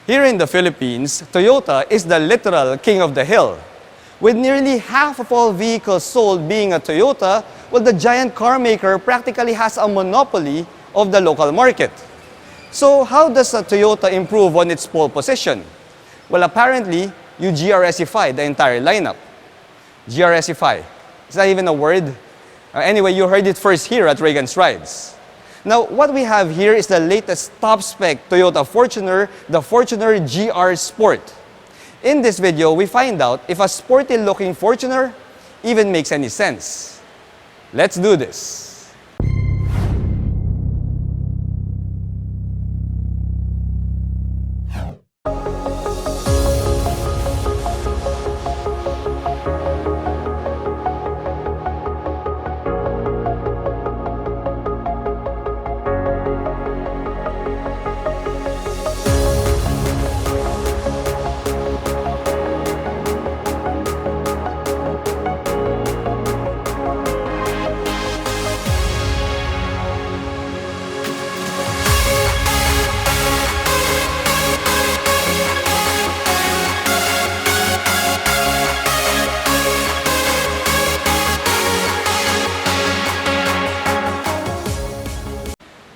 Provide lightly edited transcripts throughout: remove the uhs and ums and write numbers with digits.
Here in the Philippines, Toyota is the literal king of the hill. With nearly half of all vehicles sold being a Toyota, well, the giant car maker practically has a monopoly of the local market. So how does a Toyota improve on its pole position? Well, apparently, you GRSify the entire lineup. GRSify. Is that even a word? Anyway, you heard it first here at Reagan's Rides. Now, what we have here is the latest top-spec Toyota Fortuner, the Fortuner GR Sport. In this video, we find out if a sporty-looking Fortuner even makes any sense. Let's do this.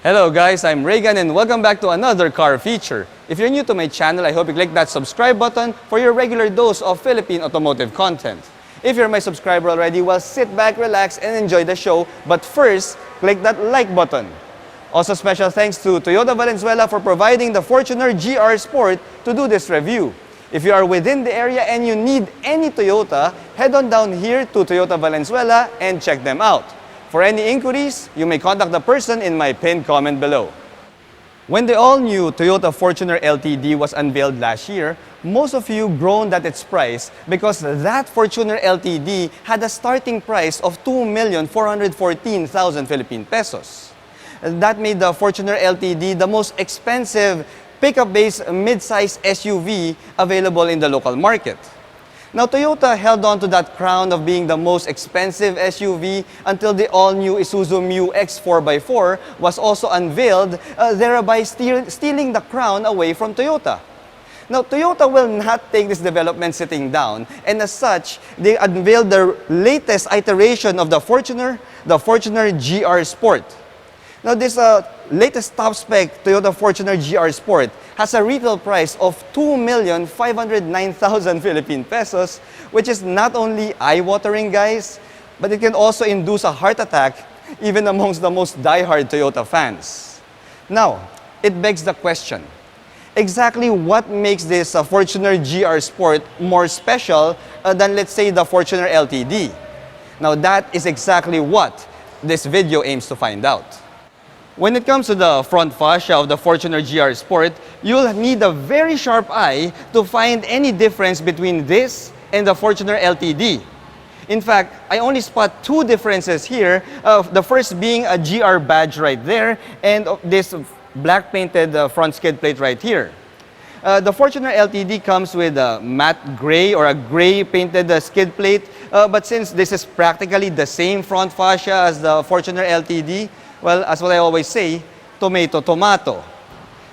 Hello guys, I'm Reagan and welcome back to another car feature. If you're new to my channel, I hope you click that subscribe button for your regular dose of Philippine automotive content. If you're my subscriber already, well, sit back, relax, and enjoy the show. But first, click that like button. Also, special thanks to Toyota Valenzuela for providing the Fortuner GR Sport to do this review. If you are within the area and you need any Toyota, head on down here to Toyota Valenzuela and check them out. For any inquiries, you may contact the person in my pinned comment below. When the all-new Toyota Fortuner LTD was unveiled last year, most of you groaned at its price because that Fortuner LTD had a starting price of 2,414,000 Philippine pesos. That made the Fortuner LTD the most expensive pickup-based mid-size SUV available in the local market. Now, Toyota held on to that crown of being the most expensive SUV until the all-new Isuzu MU-X 4x4 was also unveiled, thereby stealing the crown away from Toyota. Now, Toyota will not take this development sitting down, and as such, they unveiled the latest iteration of the Fortuner GR Sport. Now, this latest top-spec Toyota Fortuner GR Sport has a retail price of 2,509,000 Philippine pesos, which is not only eye-watering, guys, but it can also induce a heart attack even amongst the most die-hard Toyota fans. Now, it begs the question, exactly what makes this Fortuner GR Sport more special than, let's say, the Fortuner LTD? Now, that is exactly what this video aims to find out. When it comes to the front fascia of the Fortuner GR Sport, you'll need a very sharp eye to find any difference between this and the Fortuner LTD. In fact, I only spot two differences here, the first being a GR badge right there and this black painted front skid plate right here. The Fortuner LTD comes with a matte gray or a gray painted skid plate, but since this is practically the same front fascia as the Fortuner LTD, well, as what I always say, tomato, tomato.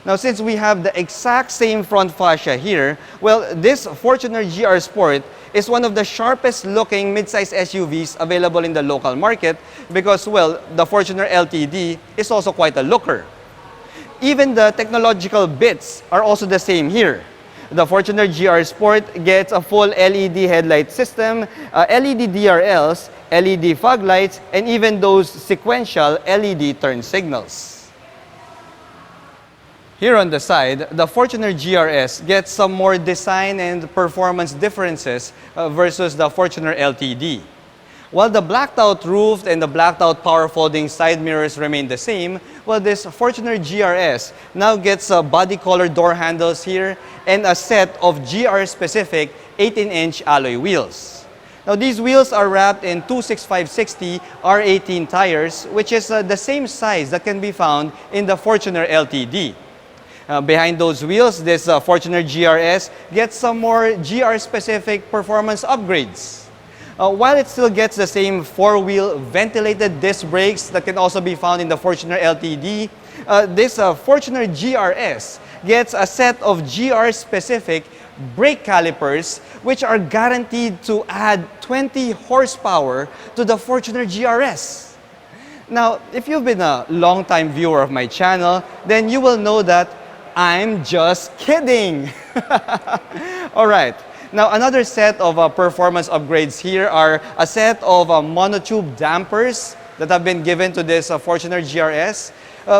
Now, since we have the exact same front fascia here, well, this Fortuner GR Sport is one of the sharpest looking midsize SUVs available in the local market because, well, the Fortuner LTD is also quite a looker. Even the technological bits are also the same here. The Fortuner GR Sport gets a full LED headlight system, LED DRLs, LED fog lights, and even those sequential LED turn signals. Here on the side, the Fortuner GRS gets some more design and performance differences versus the Fortuner LTD. While the blacked-out roof and the blacked-out power-folding side mirrors remain the same, well, this Fortuner GRS now gets body color door handles here and a set of GR-specific 18-inch alloy wheels. Now, these wheels are wrapped in 265/60 R18 tires, which is the same size that can be found in the Fortuner LTD. Behind those wheels, this Fortuner GRS gets some more GR-specific performance upgrades. While it still gets the same four-wheel ventilated disc brakes that can also be found in the Fortuner LTD, this Fortuner GRS gets a set of GR-specific brake calipers which are guaranteed to add 20 horsepower to the Fortuner GRS. Now, if you've been a long-time viewer of my channel, then you will know that I'm just kidding. All right. Now, another set of performance upgrades here are a set of monotube dampers that have been given to this Fortuner GRS,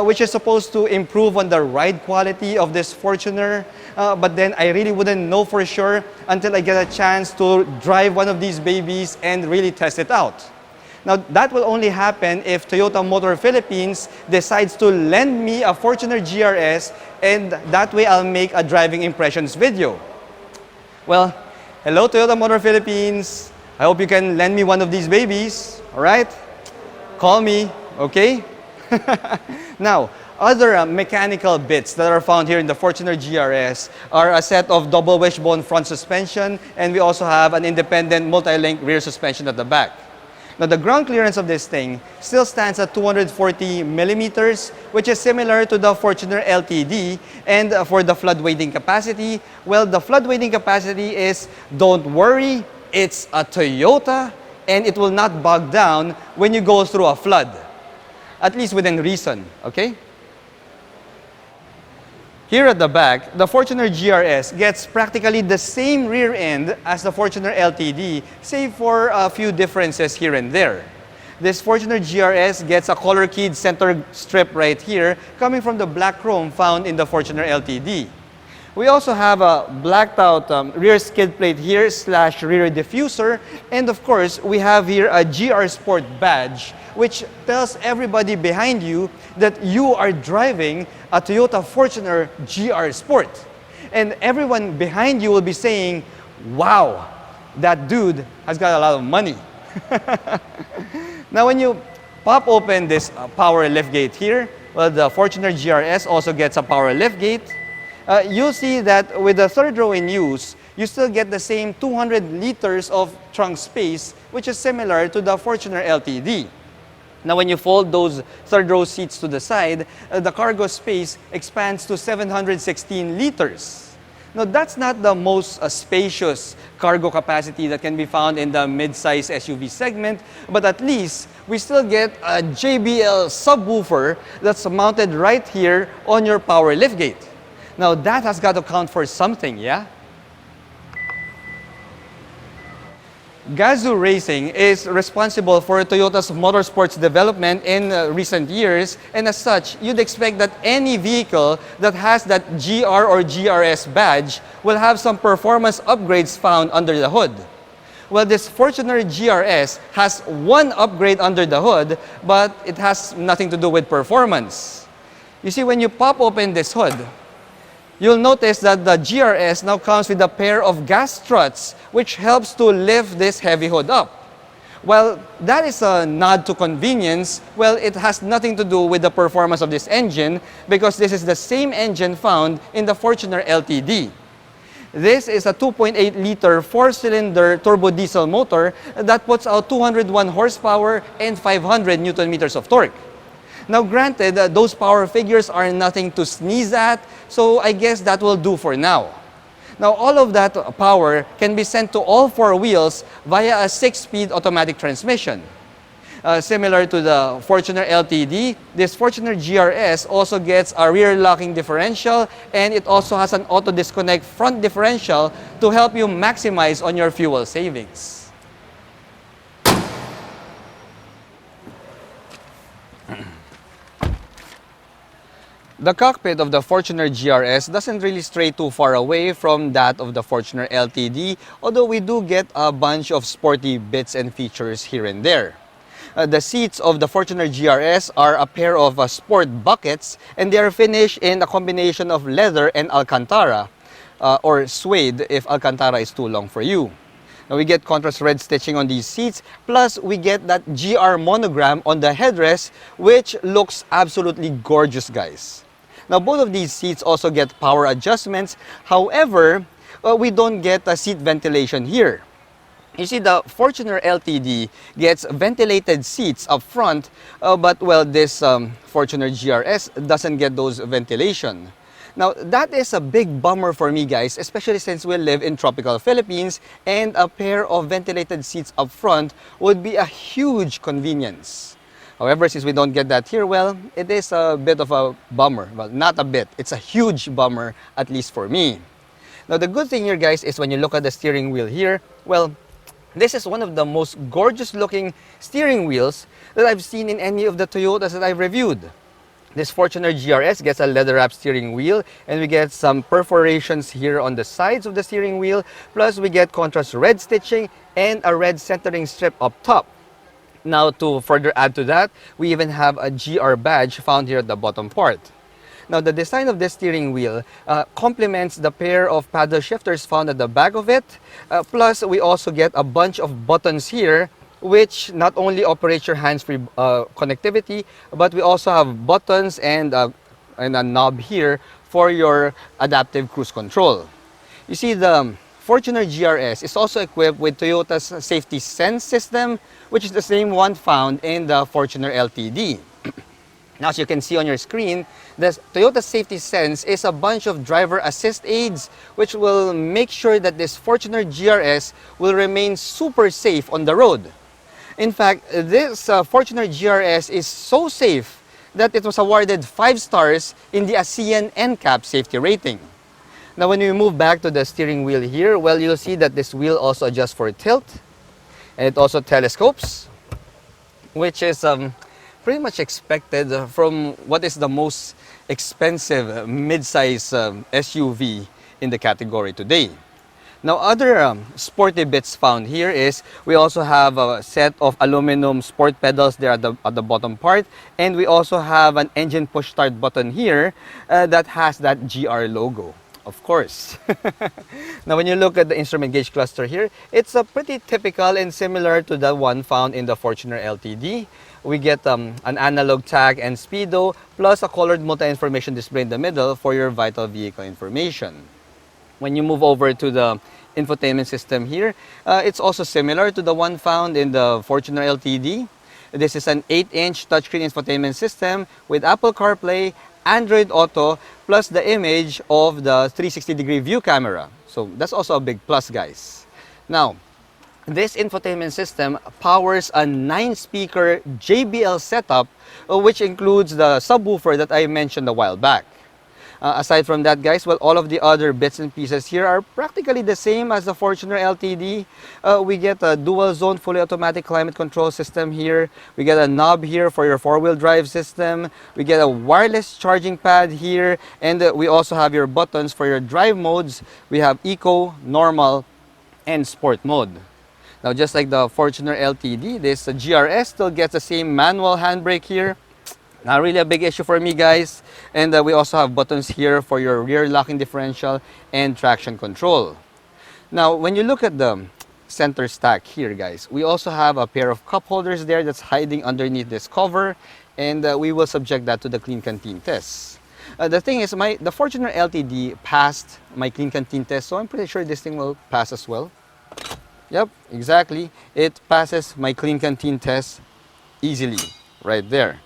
which is supposed to improve on the ride quality of this Fortuner. But then I really wouldn't know for sure until I get a chance to drive one of these babies and really test it out. Now, that will only happen if Toyota Motor Philippines decides to lend me a Fortuner GRS, and that way I'll make a driving impressions video. Well, hello Toyota Motor Philippines. I hope you can lend me one of these babies, all right? Call me, okay? Now, other mechanical bits that are found here in the Fortuner GRS are a set of double wishbone front suspension, and we also have an independent multi-link rear suspension at the back. Now, the ground clearance of this thing still stands at 240 millimeters, which is similar to the Fortuner LTD. And for the flood weighting capacity, well, the flood weighting capacity is, don't worry, it's a Toyota, and it will not bog down when you go through a flood. At least within reason, okay? Here at the back, the Fortuner GRS gets practically the same rear end as the Fortuner LTD, save for a few differences here and there. This Fortuner GRS gets a color-keyed center strip right here, coming from the black chrome found in the Fortuner LTD. We also have a blacked out rear skid plate here / rear diffuser, and of course, we have here a GR Sport badge, which tells everybody behind you that you are driving a Toyota Fortuner GR Sport. And everyone behind you will be saying, wow, that dude has got a lot of money. Now, when you pop open this power liftgate here, well, the Fortuner GRS also gets a power liftgate. You'll see that with the third row in use, you still get the same 200 liters of trunk space, which is similar to the Fortuner LTD. Now, when you fold those third row seats to the side, the cargo space expands to 716 liters. Now, that's not the most spacious cargo capacity that can be found in the mid-size SUV segment, but at least we still get a JBL subwoofer that's mounted right here on your power liftgate. Now, that has got to count for something, yeah? Gazoo Racing is responsible for Toyota's motorsports development in recent years, and as such, you'd expect that any vehicle that has that GR or GRS badge will have some performance upgrades found under the hood. Well, this Fortuner GRS has one upgrade under the hood, but it has nothing to do with performance. You see, when you pop open this hood, you'll notice that the GRS now comes with a pair of gas struts, which helps to lift this heavy hood up. While that is a nod to convenience, well, it has nothing to do with the performance of this engine, because this is the same engine found in the Fortuner LTD. This is a 2.8-liter 4-cylinder turbo diesel motor that puts out 201 horsepower and 500 Newton meters of torque. Now, granted, those power figures are nothing to sneeze at, so I guess that will do for now. Now, all of that power can be sent to all four wheels via a 6-speed automatic transmission. Similar to the Fortuner LTD, this Fortuner GRS also gets a rear locking differential, and it also has an auto disconnect front differential to help you maximize on your fuel savings. The cockpit of the Fortuner GRS doesn't really stray too far away from that of the Fortuner LTD, although we do get a bunch of sporty bits and features here and there. The seats of the Fortuner GRS are a pair of sport buckets, and they are finished in a combination of leather and Alcantara, or suede if Alcantara is too long for you. Now, we get contrast red stitching on these seats, plus we get that GR monogram on the headrest, which looks absolutely gorgeous, guys. Now, both of these seats also get power adjustments. However, we don't get a seat ventilation here. You see, the Fortuner LTD gets ventilated seats up front, but well, this Fortuner GRS doesn't get those ventilation. Now, that is a big bummer for me, guys, especially since we live in tropical Philippines and a pair of ventilated seats up front would be a huge convenience. However, since we don't get that here, well, it is a bit of a bummer. Well, not a bit. It's a huge bummer, at least for me. Now, the good thing here, guys, is when you look at the steering wheel here, well, this is one of the most gorgeous looking steering wheels that I've seen in any of the Toyotas that I've reviewed. This Fortuner GRS gets a leather-wrapped steering wheel, and we get some perforations here on the sides of the steering wheel, plus we get contrast red stitching and a red centering strip up top. Now, to further add to that, we even have a GR badge found here at the bottom part. Now, the design of this steering wheel complements the pair of paddle shifters found at the back of it. Plus, we also get a bunch of buttons here, which not only operates your hands-free connectivity, but we also have buttons and a knob here for your adaptive cruise control. You see, the Fortuner GRS is also equipped with Toyota's Safety Sense system, which is the same one found in the Fortuner LTD. Now, as you can see on your screen, the Toyota Safety Sense is a bunch of driver assist aids which will make sure that this Fortuner GRS will remain super safe on the road. In fact, this Fortuner GRS is so safe that it was awarded 5 stars in the ASEAN NCAP safety rating. Now, when we move back to the steering wheel here, well, you'll see that this wheel also adjusts for tilt, and it also telescopes, which is pretty much expected from what is the most expensive mid-size SUV in the category today. Now, other sporty bits found here is we also have a set of aluminum sport pedals there at the bottom part, and we also have an engine push start button here that has that GR logo, of course. Now, when you look at the instrument gauge cluster here, it's pretty typical and similar to the one found in the Fortuner LTD. We get an analog tach and speedo, plus a colored multi-information display in the middle for your vital vehicle information. When you move over to the infotainment system here, it's also similar to the one found in the Fortuner LTD. This is an 8-inch touchscreen infotainment system with Apple CarPlay, Android Auto, plus the image of the 360-degree view camera. So that's also a big plus, guys. Now, this infotainment system powers a 9-speaker JBL setup, which includes the subwoofer that I mentioned a while back. Aside from that, guys, well, all of the other bits and pieces here are practically the same as the Fortuner LTD. We get a dual-zone fully automatic climate control system here. We get a knob here for your 4-wheel drive system. We get a wireless charging pad here. And we also have your buttons for your drive modes. We have Eco, Normal, and Sport mode. Now, just like the Fortuner LTD, this GRS still gets the same manual handbrake here. Not really a big issue for me, guys. And we also have buttons here for your rear locking differential and traction control. Now, when you look at the center stack here, guys, we also have a pair of cup holders there that's hiding underneath this cover, and we will subject that to the Clean Canteen test. The thing is, the Fortuner LTD passed my Clean Canteen test, so I'm pretty sure this thing will pass as well. Yep, exactly. It passes my Clean Canteen test easily, right there.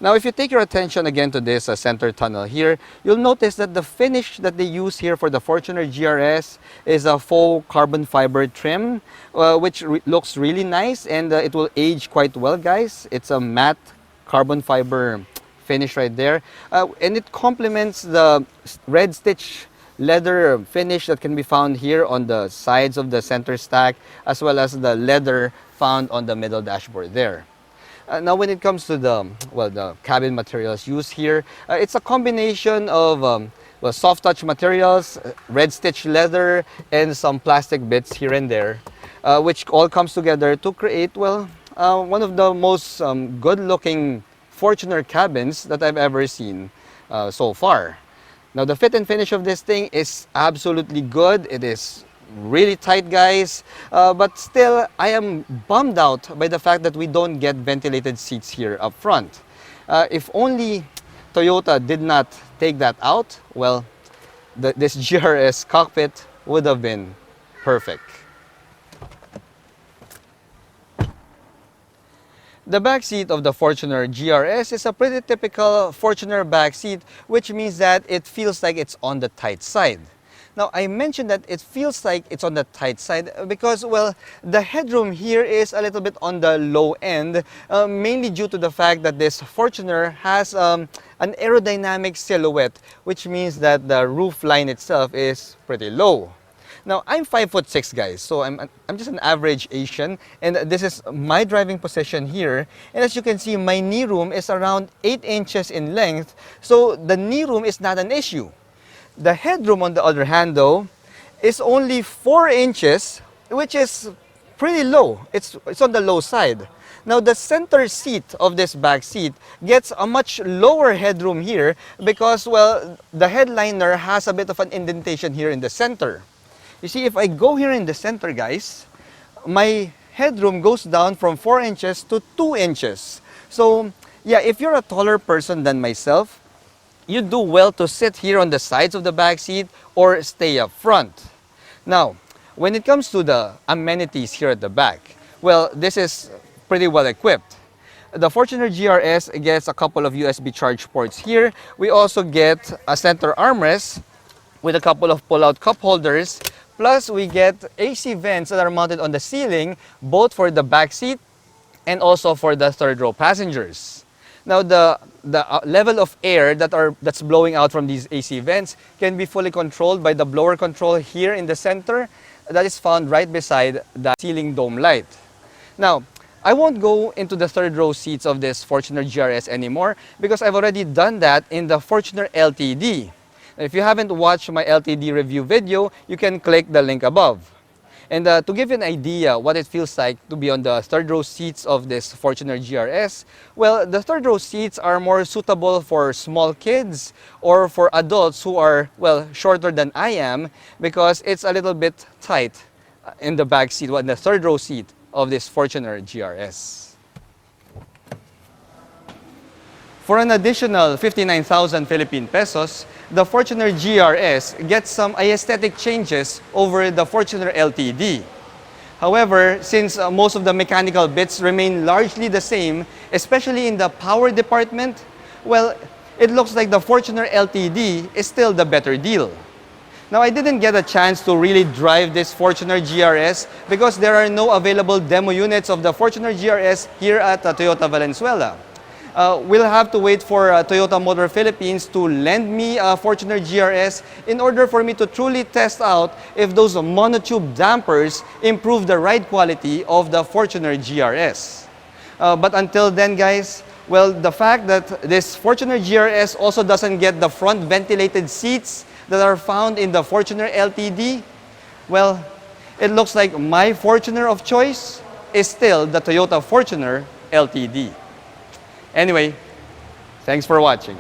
Now, if you take your attention again to this center tunnel here, you'll notice that the finish that they use here for the Fortuner GRS is a faux carbon fiber trim, which looks really nice, and it will age quite well, guys. It's a matte carbon fiber finish right there, and it complements the red stitch leather finish that can be found here on the sides of the center stack, as well as the leather found on the middle dashboard there. Now, when it comes to the cabin materials used here, it's a combination of soft touch materials, red stitch leather, and some plastic bits here and there, which all comes together to create, one of the most good-looking Fortuner cabins that I've ever seen so far. Now, the fit and finish of this thing is absolutely good. It is really tight, guys, but still I am bummed out by the fact that we don't get ventilated seats here up front. If only Toyota did not take that out, well, this GRS cockpit would have been perfect. The back seat of the Fortuner GRS is a pretty typical Fortuner back seat, which means that it feels like it's on the tight side. Now, I mentioned that it feels like it's on the tight side because, well, the headroom here is a little bit on the low end, mainly due to the fact that this Fortuner has an aerodynamic silhouette, which means that the roof line itself is pretty low. Now, I'm 5'6", guys, so I'm just an average Asian, and this is my driving position here. And as you can see, my knee room is around 8 inches in length, so the knee room is not an issue. The headroom, on the other hand, though, is only 4 inches, which is pretty low. It's on the low side. Now, the center seat of this back seat gets a much lower headroom here because, well, the headliner has a bit of an indentation here in the center. You see, if I go here in the center, guys, my headroom goes down from 4 inches to 2 inches. So, yeah, if you're a taller person than myself, you do well to sit here on the sides of the back seat or stay up front. Now, when it comes to the amenities here at the back, well, this is pretty well equipped. The Fortuner GRS gets a couple of USB charge ports here. We also get a center armrest with a couple of pull-out cup holders. Plus, we get AC vents that are mounted on the ceiling, both for the back seat and also for the third row passengers. Now, the level of air that's blowing out from these AC vents can be fully controlled by the blower control here in the center that is found right beside the ceiling dome light. Now, I won't go into the third row seats of this Fortuner GRS anymore because I've already done that in the Fortuner LTD. If you haven't watched my LTD review video, you can click the link above. And to give you an idea what it feels like to be on the third row seats of this Fortuner GRS, well, the third row seats are more suitable for small kids or for adults who are, well, shorter than I am because it's a little bit tight in the back seat, in the third row seat of this Fortuner GRS. For an additional 59,000 Philippine pesos, the Fortuner GRS gets some aesthetic changes over the Fortuner LTD. However, since most of the mechanical bits remain largely the same, especially in the power department, well, it looks like the Fortuner LTD is still the better deal. Now, I didn't get a chance to really drive this Fortuner GRS because there are no available demo units of the Fortuner GRS here at Toyota Valenzuela. We'll have to wait for Toyota Motor Philippines to lend me a Fortuner GRS in order for me to truly test out if those monotube dampers improve the ride quality of the Fortuner GRS. But until then, guys, well, the fact that this Fortuner GRS also doesn't get the front ventilated seats that are found in the Fortuner LTD, well, it looks like my Fortuner of choice is still the Toyota Fortuner LTD. Anyway, thanks for watching.